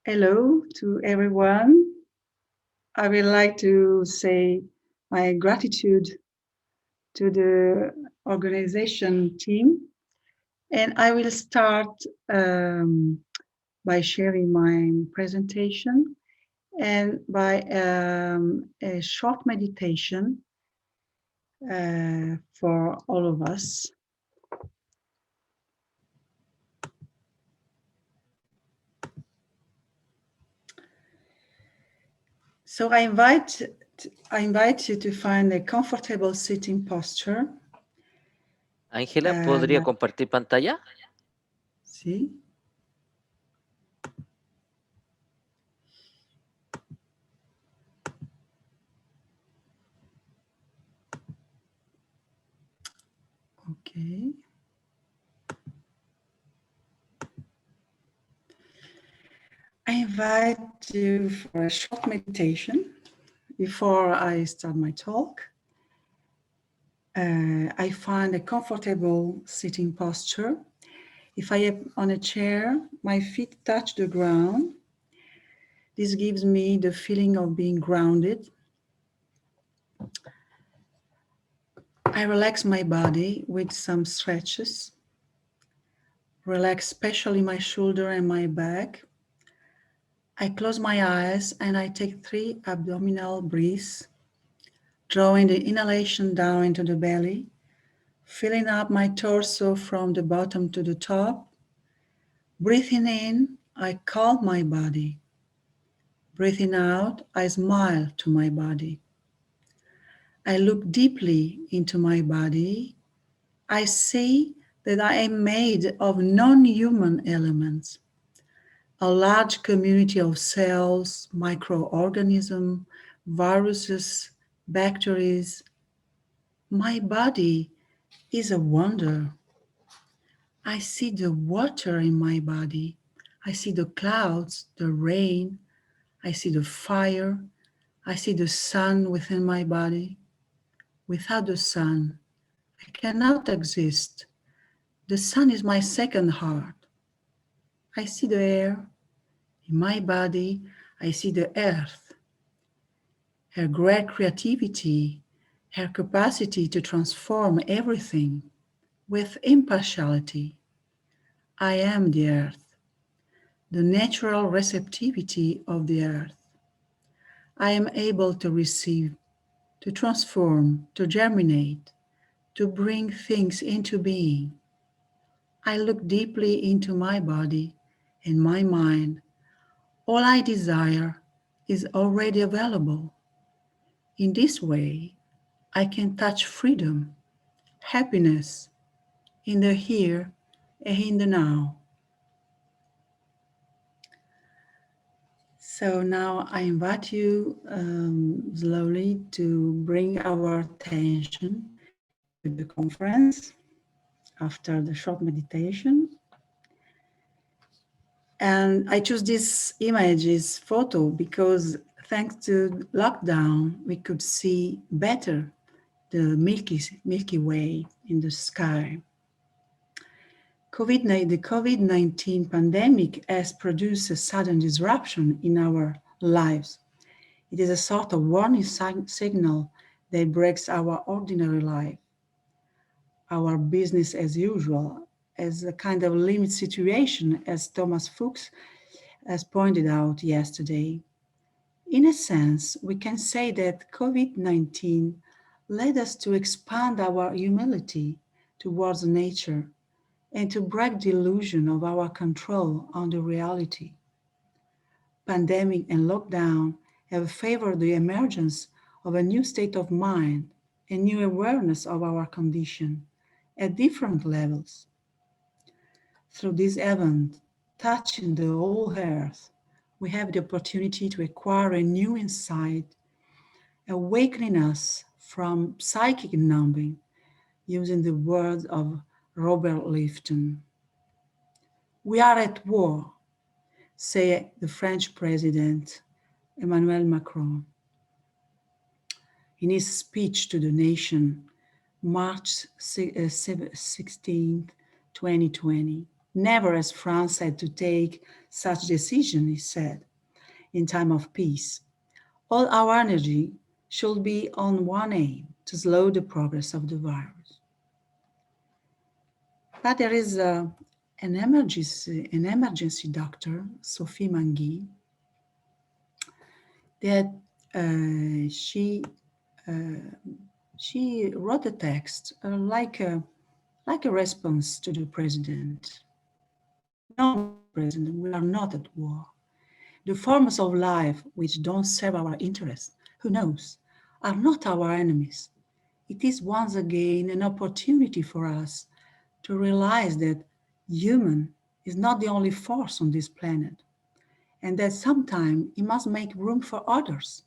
Hello to everyone. I would like to say my gratitude to the organization team. And I will start by sharing my presentation and by a short meditation for all of us. So I invite you to find a comfortable sitting posture. Ángela, ¿podría compartir pantalla? Sí. Okay. I invite you for a short meditation before I start my talk. I find a comfortable sitting posture. If I am on a chair, my feet touch the ground. This gives me the feeling of being grounded. I relax my body with some stretches. Relax especially my shoulder and my back. I close my eyes and I take 3 abdominal breaths, drawing the inhalation down into the belly, filling up my torso from the bottom to the top. Breathing in, I calm my body. Breathing out, I smile to my body. I look deeply into my body. I see that I am made of non-human elements, a large community of cells, microorganisms, viruses, bacteria. My body is a wonder. I see the water in my body. I see the clouds, the rain. I see the fire. I see the sun within my body. Without the sun, I cannot exist. The sun is my second heart. I see the air. In my body, I see the earth. Her great creativity, her capacity to transform everything with impartiality. I am the earth, the natural receptivity of the earth. I am able to receive, to transform, to germinate, to bring things into being. I look deeply into my body and my mind. All I desire is already available. In this way, I can touch freedom, happiness in the here and in the now. So now I invite you slowly to bring our attention to the conference after the short meditation. And I choose this image, this photo, because thanks to lockdown, we could see better the Milky Way in the sky. The COVID-19 pandemic has produced a sudden disruption in our lives. It is a sort of warning signal that breaks our ordinary life, our business as usual, as a kind of limit situation, as Thomas Fuchs has pointed out yesterday. In a sense, we can say that COVID-19 led us to expand our humility towards nature and to break the illusion of our control on the reality. Pandemic and lockdown have favored the emergence of a new state of mind, a new awareness of our condition at different levels. Through this event, touching the whole earth, we have the opportunity to acquire a new insight, awakening us from psychic numbing, using the words of Robert Lifton. We are at war, said the French President Emmanuel Macron in his speech to the nation, March 16, 2020. Never has France had to take such decision, he said, in time of peace. All our energy should be on one aim, to slow the progress of the virus. But there is an emergency doctor, Sophie Mangui, that she wrote a text like a response to the president. No, Mr. President, we are not at war. The forms of life which don't serve our interests, who knows, are not our enemies. It is once again an opportunity for us to realize that human is not the only force on this planet, and that sometimes it must make room for others.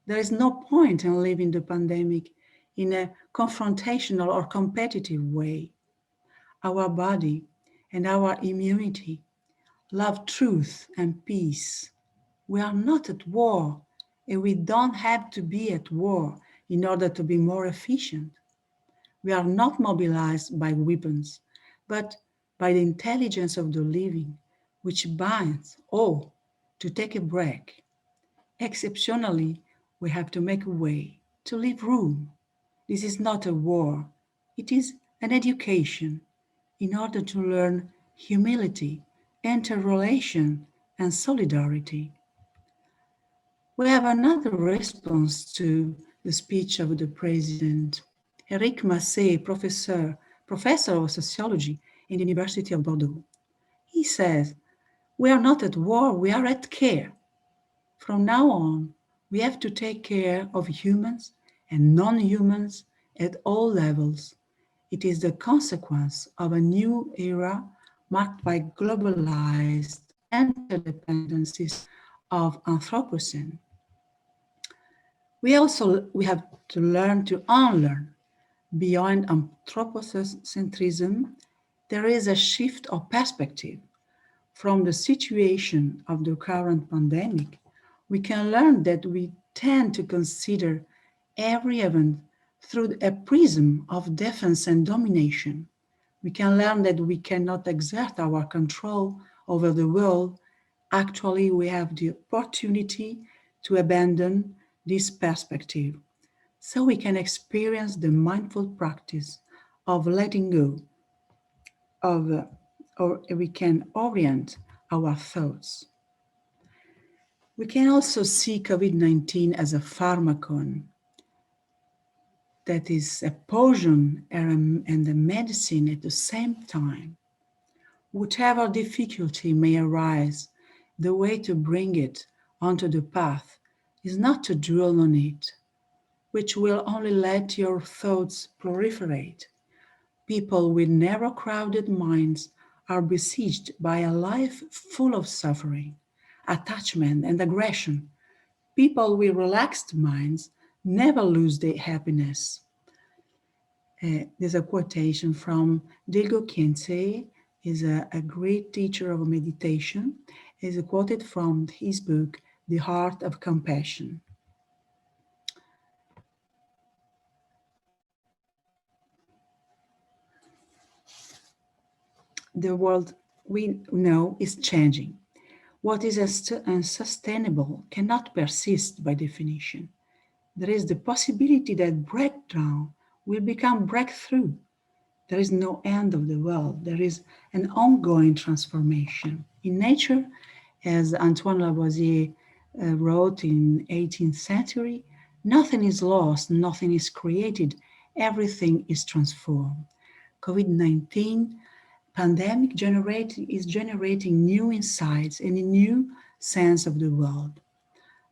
There is no point in living the pandemic in a confrontational or competitive way. Our body and our immunity love truth and peace. We are not at war, and we don't have to be at war in order to be more efficient. We are not mobilized by weapons, but by the intelligence of the living, which binds all to take a break. Exceptionally, we have to make a way, to leave room. This is not a war, it is an education in order to learn humility, interrelation, and solidarity. We have another response to the speech of the president. Eric Massé, professor of sociology in the University of Bordeaux. He says, "We are not at war, we are at care. From now on, we have to take care of humans and non-humans at all levels. It is the consequence of a new era marked by globalized interdependencies of anthropocentr. We have to learn to unlearn. Beyond anthropocentrism, there is a shift of perspective. From the situation of the current pandemic, we can learn that we tend to consider every event through a prism of defense and domination. We can learn that we cannot exert our control over the world. Actually, we have the opportunity to abandon this perspective so we can experience the mindful practice of letting go, of, or we can orient our thoughts. We can also see COVID-19 as a pharmakon, that is a poison and a medicine at the same time. Whatever difficulty may arise, the way to bring it onto the path is not to dwell on it, which will only let your thoughts proliferate. People with narrow, crowded minds are besieged by a life full of suffering, attachment, and aggression. People with relaxed minds never lose their happiness. There's a quotation from Dilgo Khyentse, is a great teacher of meditation, is quoted from his book, The Heart of Compassion. The world we know is changing. What is unsustainable cannot persist by definition. There is the possibility that breakdown will become breakthrough. There is no end of the world. There is an ongoing transformation. In nature, as Antoine Lavoisier wrote in 18th century, nothing is lost, nothing is created, everything is transformed. COVID-19 pandemic is generating new insights and a new sense of the world.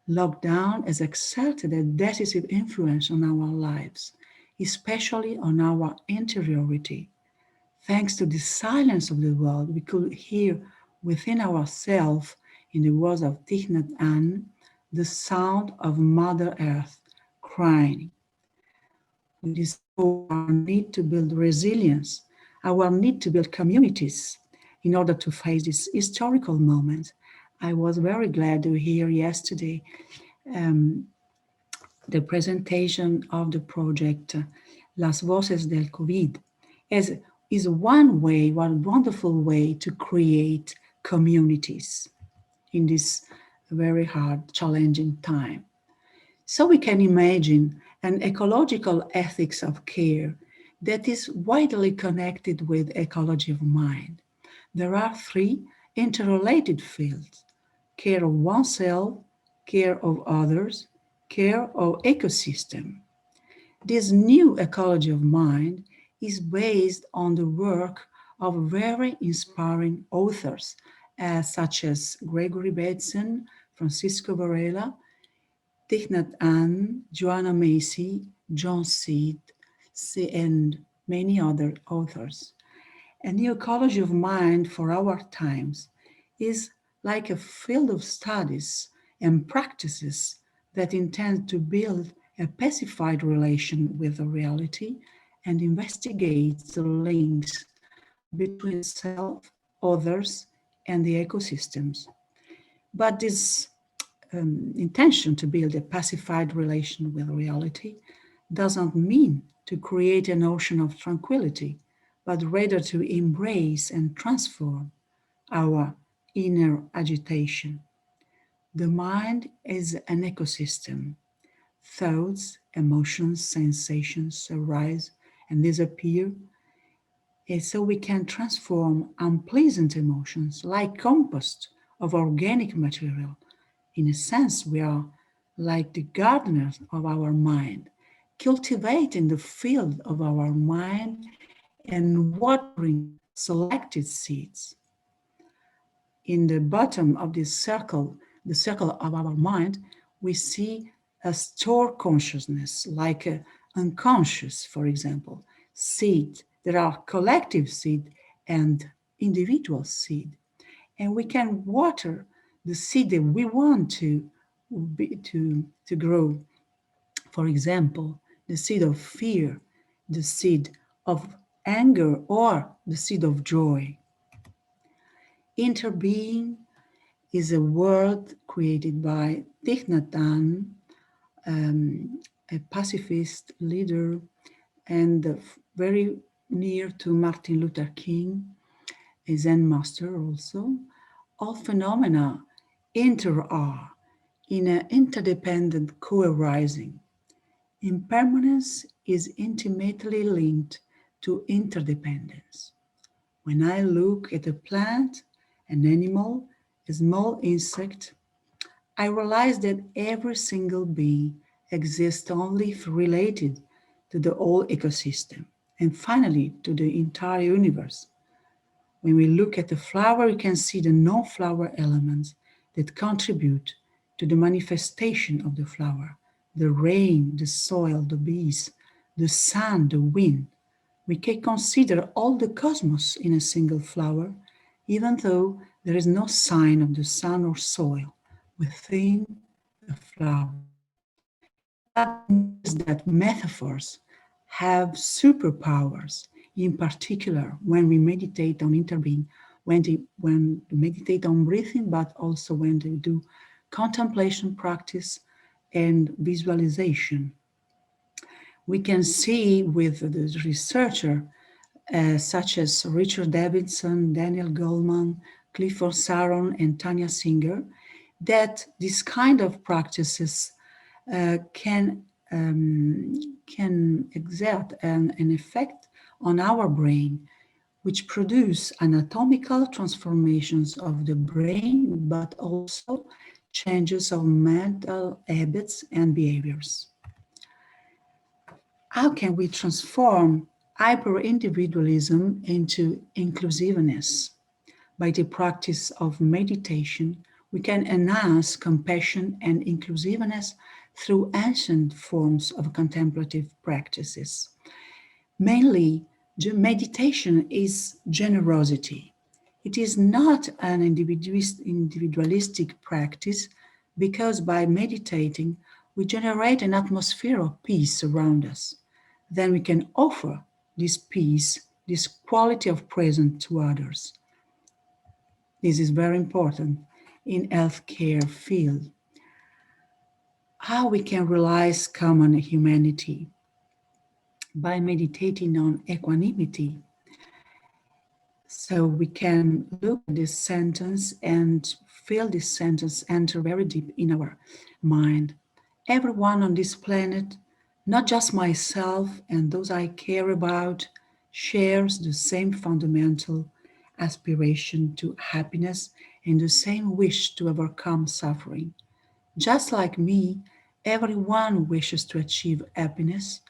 Lockdown has exerted a decisive influence on our lives, especially on our interiority. Thanks to the silence of the world, we could hear within ourselves, in the words of Thich Nhat Hanh, the sound of Mother Earth crying. We discover our need to build resilience, our need to build communities in order to face this historical moment. I was very glad to hear yesterday the presentation of the project Las Voces del COVID, as is one way, one wonderful way to create communities in this very hard, challenging time. So we can imagine an ecological ethics of care that is widely connected with ecology of mind. There are three interrelated fields: care of oneself, care of others, care of ecosystem. This new ecology of mind is based on the work of very inspiring authors, such as Gregory Bateson, Francisco Varela, Thich Nhat Hanh, Joanna Macy, John Seed, and many other authors. A new ecology of mind for our times is like a field of studies and practices that intend to build a pacified relation with the reality and investigates the links between self, others, and the ecosystems. But this intention to build a pacified relation with reality doesn't mean to create an ocean of tranquility, but rather to embrace and transform our inner agitation. The mind is an ecosystem. Thoughts, emotions, sensations arise and disappear, and so we can transform unpleasant emotions like compost of organic material. In a sense, we are like the gardeners of our mind, cultivating the field of our mind and watering selected seeds. In the bottom of this circle, the circle of our mind, we see a store consciousness, like a unconscious, for example, seed. There are collective seed and individual seed, and we can water the seed that we want to grow. For example, the seed of fear, the seed of anger, or the seed of joy. Interbeing is a word created by Thich Nhat Hanh, a pacifist leader and very near to Martin Luther King, a Zen master also. All phenomena inter-are in an interdependent co-arising. Impermanence is intimately linked to interdependence. When I look at a plant, an animal, a small insect, I realize that every single being exists only if related to the whole ecosystem and finally to the entire universe. When we look at the flower, you can see the non-flower elements that contribute to the manifestation of the flower: the rain, the soil, the bees, the sun, the wind. We can consider all the cosmos in a single flower, even though there is no sign of the sun or soil within the flower. Nhat notice that metaphors have superpowers, in particular when we meditate on interbeing, when we meditate on breathing, but also when we do contemplation practice and visualization. We can see with the researcher such as Richard Davidson, Daniel Goleman, Clifford Saron, and Tanya Singer, that this kind of practices can exert an effect on our brain, which produce anatomical transformations of the brain, but also changes of mental habits and behaviors. How can we transform hyper-individualism into inclusiveness? By the practice of meditation, we can enhance compassion and inclusiveness through ancient forms of contemplative practices. Mainly, meditation is generosity. It is not an individualistic practice because by meditating, we generate an atmosphere of peace around us. Then we can offer this peace, this quality of presence to others. This is very important in healthcare field. How we can realize common humanity by meditating on equanimity. So we can look at this sentence and feel this sentence enter very deep in our mind. Everyone on this planet, not just myself and those I care about, shares the same fundamental aspiration to happiness and the same wish to overcome suffering. Just like me, everyone wishes to achieve happiness.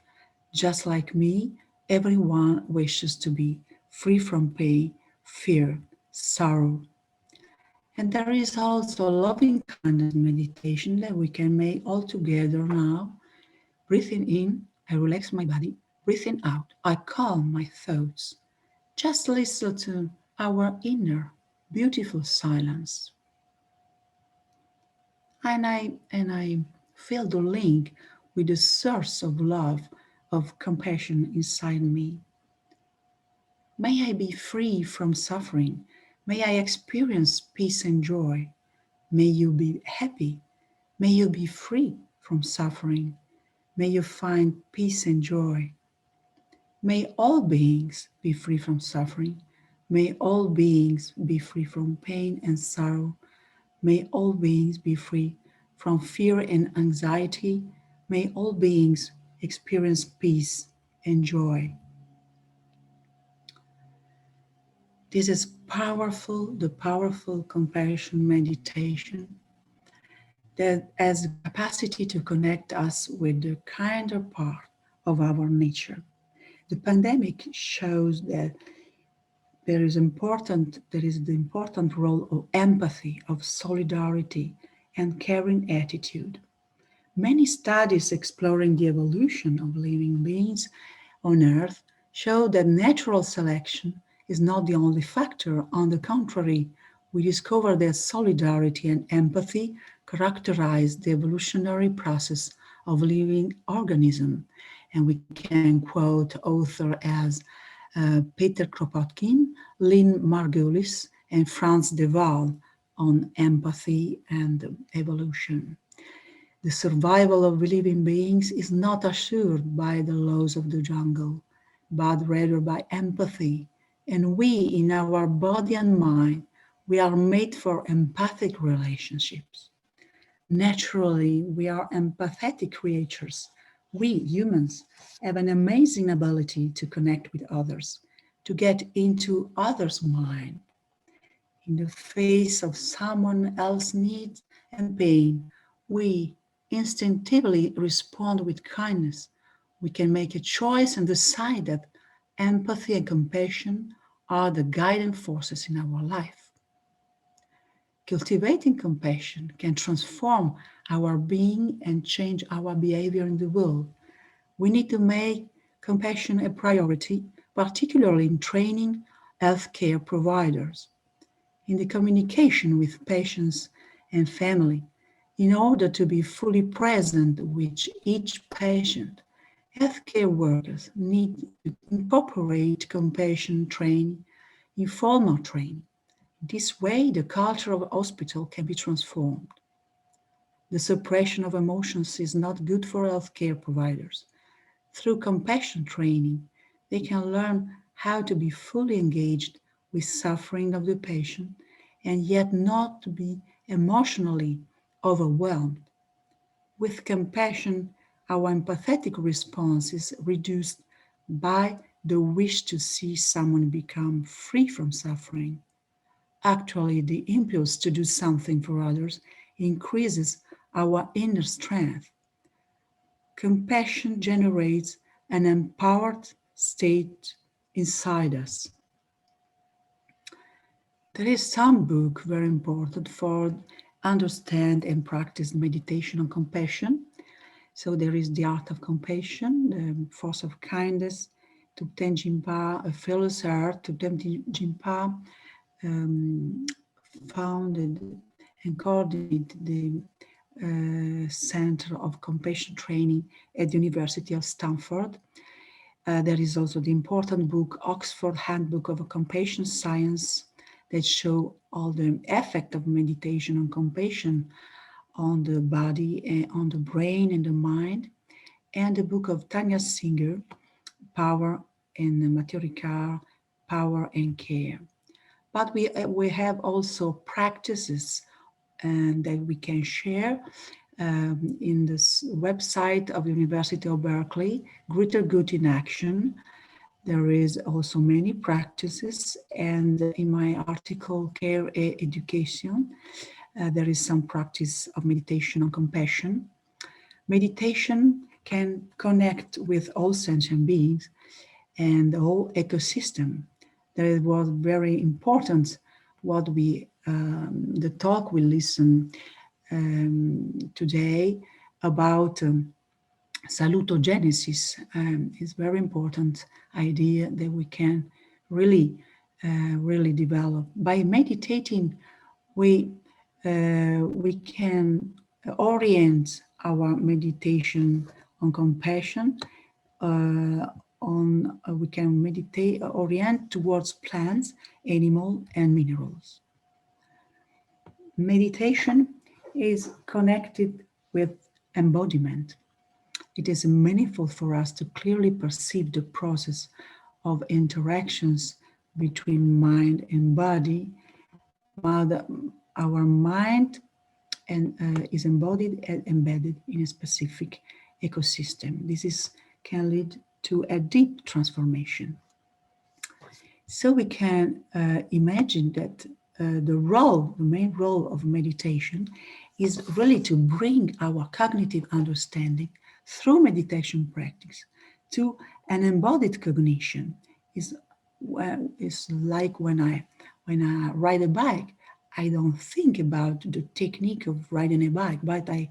Just like me, everyone wishes to be free from pain, fear, sorrow. And there is also a loving kindness meditation that we can make all together now. Breathing in, I relax my body. Breathing out, I calm my thoughts. Just listen to our inner, beautiful silence. And I feel the link with the source of love, of compassion inside me. May I be free from suffering. May I experience peace and joy. May you be happy. May you be free from suffering. May you find peace and joy. May all beings be free from suffering. May all beings be free from pain and sorrow. May all beings be free from fear and anxiety. May all beings experience peace and joy. This is powerful, the powerful compassion meditation that has the capacity to connect us with the kinder part of our nature. The pandemic shows that there is the important role of empathy, of solidarity, and caring attitude. Many studies exploring the evolution of living beings on Earth show that natural selection is not the only factor. On the contrary, we discover that solidarity and empathy characterize the evolutionary process of living organisms. And we can quote authors as Peter Kropotkin, Lynn Margulis, and Franz de Waal on empathy and evolution. The survival of living beings is not assured by the laws of the jungle, but rather by empathy. And we, in our body and mind, we are made for empathic relationships. Naturally, we are empathetic creatures. We, humans, have an amazing ability to connect with others, to get into others' mind. In the face of someone else's needs and pain, we instinctively respond with kindness. We can make a choice and decide that empathy and compassion are the guiding forces in our life. Cultivating compassion can transform our being and change our behavior in the world. We need to make compassion a priority, particularly in training healthcare providers, in the communication with patients and family, in order to be fully present with each patient. Healthcare workers need to incorporate compassion training, informal training. This way, the culture of a hospital can be transformed. The suppression of emotions is not good for healthcare providers. Through compassion training, they can learn how to be fully engaged with suffering of the patient and yet not to be emotionally overwhelmed. With compassion, our empathetic response is reduced by the wish to see someone become free from suffering. Actually, the impulse to do something for others increases our inner strength. Compassion generates an empowered state inside us. There is some book very important for understand and practice meditation on compassion. So there is The Art of Compassion, The Force of Kindness, Thupten Jinpa, A Fearless Heart. Thupten Jinpa founded and coordinated the Center of Compassion Training at the University of Stanford. There is also the important book, Oxford Handbook of Compassion Science, that show all the effect of meditation on compassion on the body, and on the brain and the mind. And the book of Tanya Singer, Power and Maturika, power, and care. But we have also practices that we can share in this website of University of Berkeley, Greater Good in Action. There is also many practices, and in my article, Care Education, there is some practice of meditation on compassion. Meditation can connect with all sentient beings and the whole ecosystem. That was very important. What the talk we listen today about salutogenesis is very important idea that we can really develop. By meditating, we can orient our meditation on compassion. We can meditate, orient towards plants, animal, and minerals. Meditation is connected with embodiment. It is meaningful for us to clearly perceive the process of interactions between mind and body, while our mind is embodied and embedded in a specific ecosystem. Can lead to a deep transformation. So we can imagine that the main role of meditation is really to bring our cognitive understanding through meditation practice to an embodied cognition. Is like when I ride a bike, I don't think about the technique of riding a bike, but I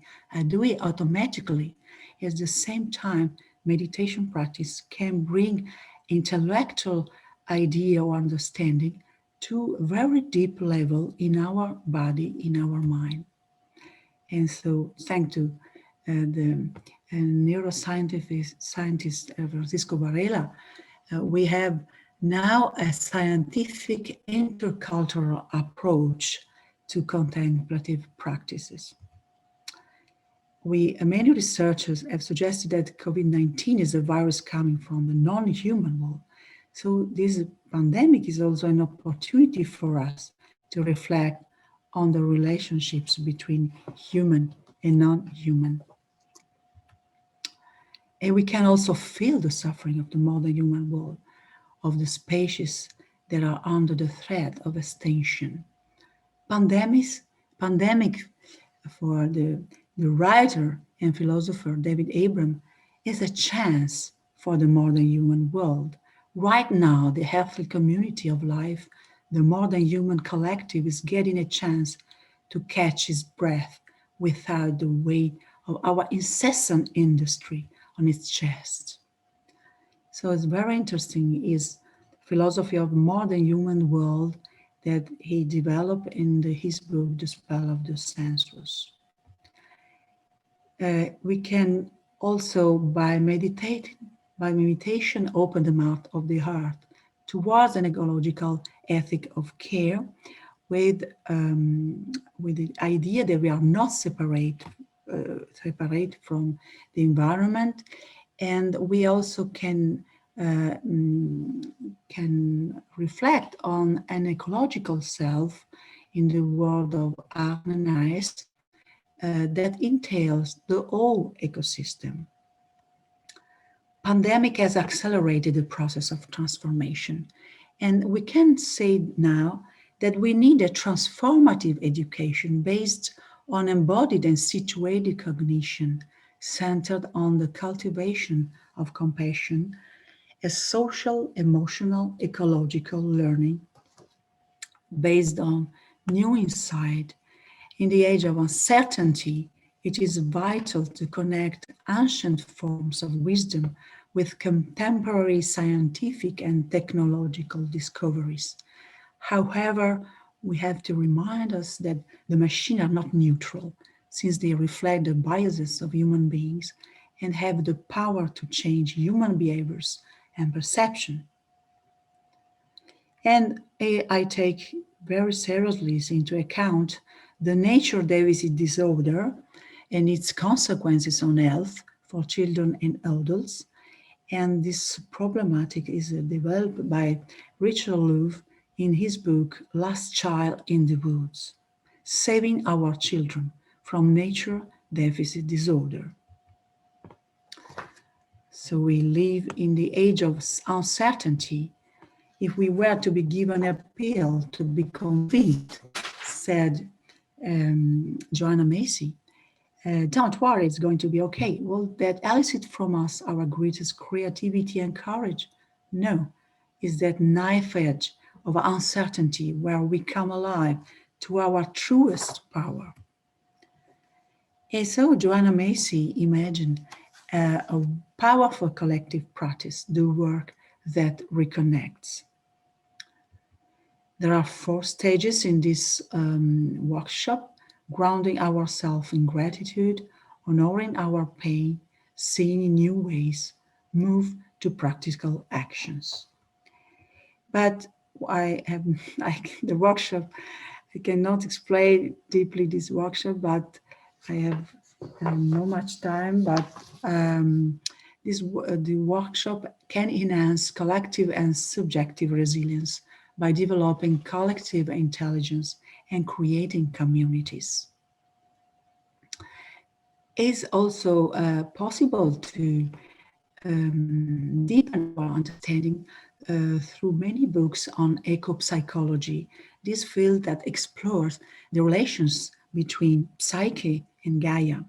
do it automatically. At the same time, meditation practice can bring intellectual idea or understanding to a very deep level in our body, in our mind. And so, thanks to the neuroscientist Francisco Varela, we have now a scientific intercultural approach to contemplative practices. Many researchers have suggested that COVID-19 is a virus coming from the non-human world. So this pandemic is also an opportunity for us to reflect on the relationships between human and non-human. And we can also feel the suffering of the modern human world, of the species that are under the threat of extinction. Pandemic for the writer and philosopher David Abram is a chance for the modern human world. Right now, the healthy community of life, the modern human collective, is getting a chance to catch its breath without the weight of our incessant industry on its chest. So it's very interesting is philosophy of modern human world that he developed in his book, The Spell of the Sensuous. We can also, by meditation, open the mouth of the heart towards an ecological ethic of care with the idea that we are not separate from the environment, and we also can reflect on an ecological self in the world of Hanh that entails the whole ecosystem. Pandemic has accelerated the process of transformation, and we can say now that we need a transformative education based on embodied and situated cognition centered on the cultivation of compassion as social, emotional, ecological learning based on new insight. In the age of uncertainty, it is vital to connect ancient forms of wisdom with contemporary scientific and technological discoveries. However, we have to remind us that the machines are not neutral, since they reflect the biases of human beings and have the power to change human behaviors and perception. And I take very seriously into account the nature deficit disorder and its consequences on health for children and adults, And this problematic is developed by Richard Louv in his book Last Child in the Woods, Saving Our Children from Nature Deficit Disorder. So we live in the age of uncertainty. If we were to be given a pill to be convinced, said Joanna Macy, don't worry, it's going to be okay. Will that elicit from us our greatest creativity and courage? No, it's that knife edge of uncertainty where we come alive to our truest power. And so Joanna Macy imagined a powerful collective practice, the work that reconnects. There are 4 stages in this workshop: grounding ourselves in gratitude, honoring our pain, seeing in new ways, move to practical actions. But the workshop, I cannot explain deeply this workshop, but I have not much time, but the workshop can enhance collective and subjective resilience by developing collective intelligence and creating communities. It's also possible to deepen our understanding through many books on eco-psychology, this field that explores the relations between psyche and Gaia,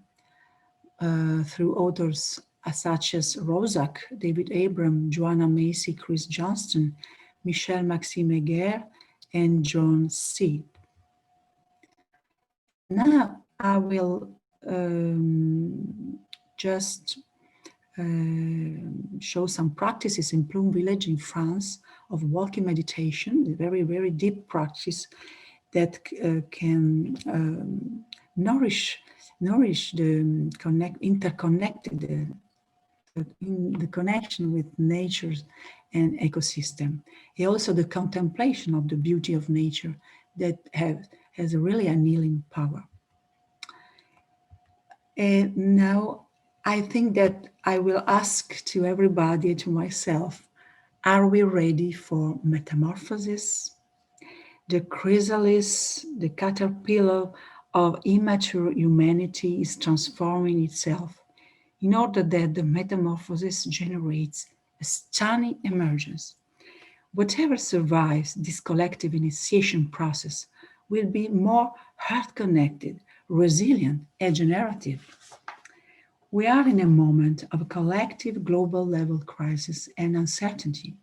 through authors such as Rozak, David Abram, Joanna Macy, Chris Johnston, Michel Maxime Heger, and John C. Now I will just show some practices in Plume Village in France of walking meditation, a very, very deep practice that can nourish the interconnected, the connection with nature and ecosystem. And also the contemplation of the beauty of nature that has really a healing power. And now I think that I will ask to everybody, to myself, are we ready for metamorphosis? The chrysalis, the caterpillar of immature humanity is transforming itself in order that the metamorphosis generates a stunning emergence. Whatever survives this collective initiation process will be more heart-connected, resilient, and generative. We are in a moment of a collective global level crisis and uncertainty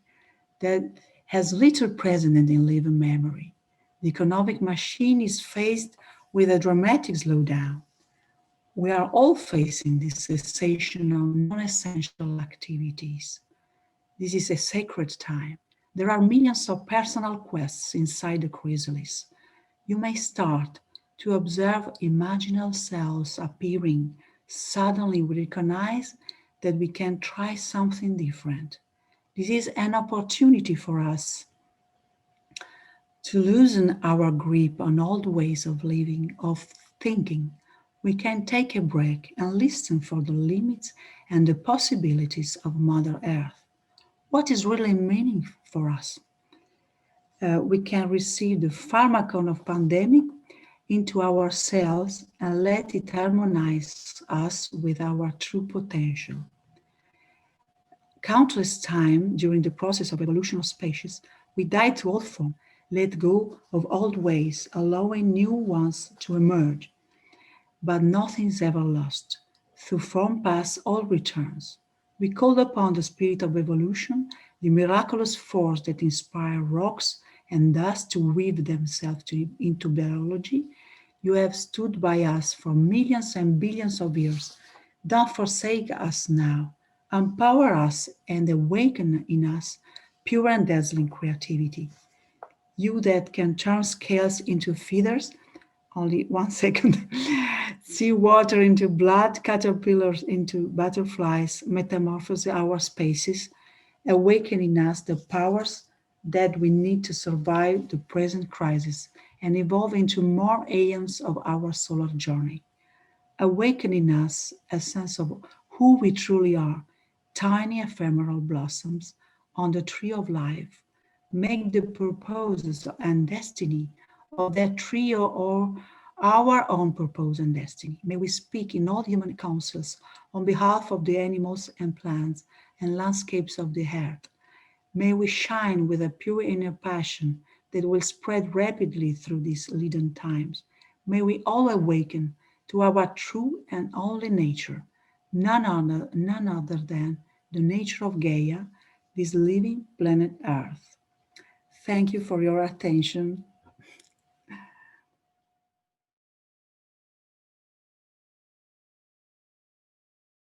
that has little precedent in living memory. The economic machine is faced with a dramatic slowdown. We are all facing this cessation of non-essential activities. This is a sacred time. There are millions of personal quests inside the chrysalis. You may start to observe imaginal cells appearing. Suddenly we recognize that we can try something different. This is an opportunity for us to loosen our grip on old ways of living, of thinking. We can take a break and listen for the limits and the possibilities of Mother Earth. What is really meaning for us? We can receive the Pharmakon of pandemic into our cells and let it harmonize us with our true potential. Countless times during the process of evolution of species, we die to old form, let go of old ways, allowing new ones to emerge. But nothing is ever lost. Through form pass, all returns. We call upon the spirit of evolution, the miraculous force that inspires rocks and dust to weave themselves into biology. You have stood by us for millions and billions of years. Don't forsake us now. Empower us and awaken in us pure and dazzling creativity. You that can turn scales into feathers, only 1 second, sea water into blood, caterpillars into butterflies, metamorphose our spaces, awaken in us the powers that we need to survive the present crisis and evolve into more aeons of our solar journey. Awaken in us a sense of who we truly are tiny ephemeral blossoms on the tree of life, make the purposes and destiny of that tree or our own purpose and destiny. May we speak in all human councils on behalf of the animals and plants and landscapes of the earth. May we shine with a pure inner passion that will spread rapidly through these leaden times. May we all awaken to our true and only nature, none other than the nature of Gaia, this living planet Earth. Thank you for your attention.